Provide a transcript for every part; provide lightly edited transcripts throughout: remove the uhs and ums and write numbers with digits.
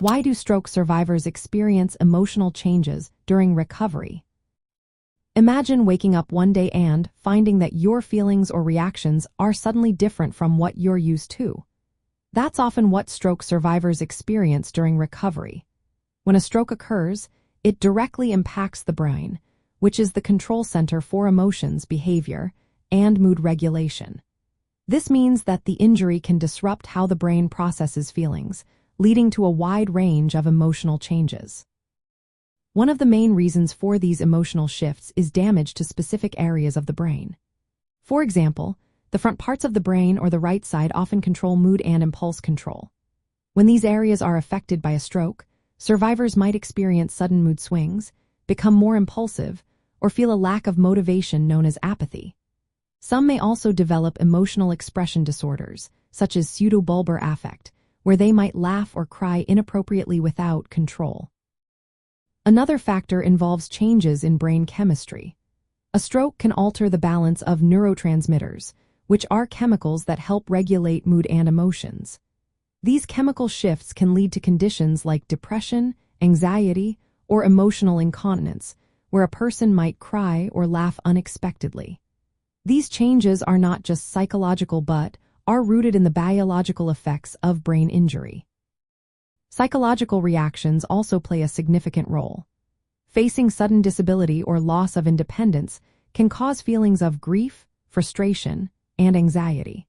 Why do stroke survivors experience emotional changes during recovery? Imagine waking up one day and finding that your feelings or reactions are suddenly different from what you're used to. That's often what stroke survivors experience during recovery. When a stroke occurs, it directly impacts the brain, which is the control center for emotions, behavior, and mood regulation. This means that the injury can disrupt how the brain processes feelings, leading to a wide range of emotional changes. One of the main reasons for these emotional shifts is damage to specific areas of the brain. For example, the front parts of the brain or the right side often control mood and impulse control. When these areas are affected by a stroke, survivors might experience sudden mood swings, become more impulsive, or feel a lack of motivation known as apathy. Some may also develop emotional expression disorders, such as pseudobulbar affect, where they might laugh or cry inappropriately without control. Another factor involves changes in brain chemistry. A stroke can alter the balance of neurotransmitters, which are chemicals that help regulate mood and emotions. These chemical shifts can lead to conditions like depression, anxiety, or emotional incontinence, where a person might cry or laugh unexpectedly. These changes are not just psychological but are rooted in the biological effects of brain injury. Psychological reactions also play a significant role. Facing sudden disability or loss of independence can cause feelings of grief, frustration, and anxiety.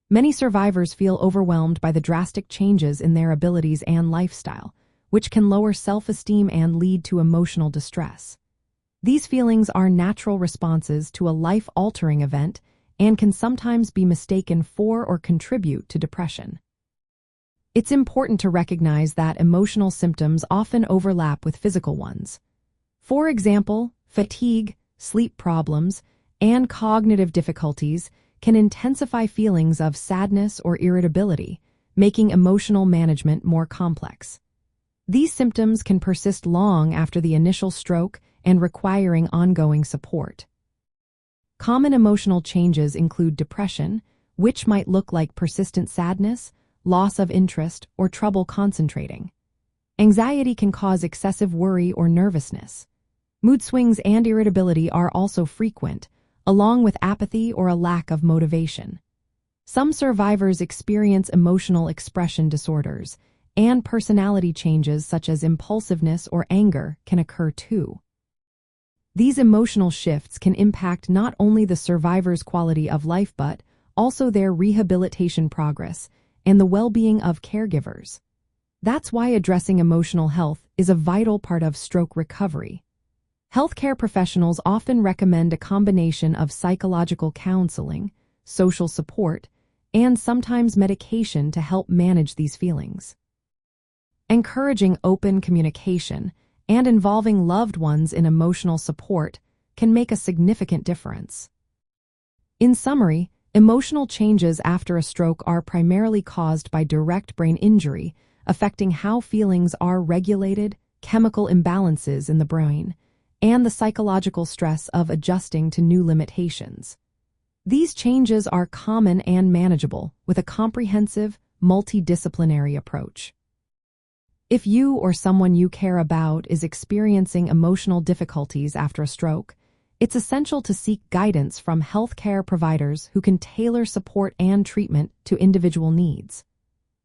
Many survivors feel overwhelmed by the drastic changes in their abilities and lifestyle, which can lower self-esteem and lead to emotional distress. These feelings are natural responses to a life-altering event and can sometimes be mistaken for or contribute to depression. It's important to recognize that emotional symptoms often overlap with physical ones. For example, fatigue, sleep problems, and cognitive difficulties can intensify feelings of sadness or irritability, making emotional management more complex. These symptoms can persist long after the initial stroke and requiring ongoing support. Common emotional changes include depression, which might look like persistent sadness, loss of interest, or trouble concentrating. Anxiety can cause excessive worry or nervousness. Mood swings and irritability are also frequent, along with apathy or a lack of motivation. Some survivors experience emotional expression disorders, and personality changes such as impulsiveness or anger can occur too. These emotional shifts can impact not only the survivor's quality of life but also their rehabilitation progress and the well-being of caregivers. That's why addressing emotional health is a vital part of stroke recovery. Healthcare professionals often recommend a combination of psychological counseling, social support, and sometimes medication to help manage these feelings. Encouraging open communication and involving loved ones in emotional support can make a significant difference. In summary, emotional changes after a stroke are primarily caused by direct brain injury, affecting how feelings are regulated, chemical imbalances in the brain, and the psychological stress of adjusting to new limitations. These changes are common and manageable with a comprehensive, multidisciplinary approach. If you or someone you care about is experiencing emotional difficulties after a stroke, it's essential to seek guidance from healthcare providers who can tailor support and treatment to individual needs.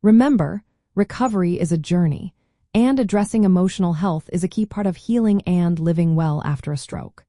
Remember, recovery is a journey, and addressing emotional health is a key part of healing and living well after a stroke.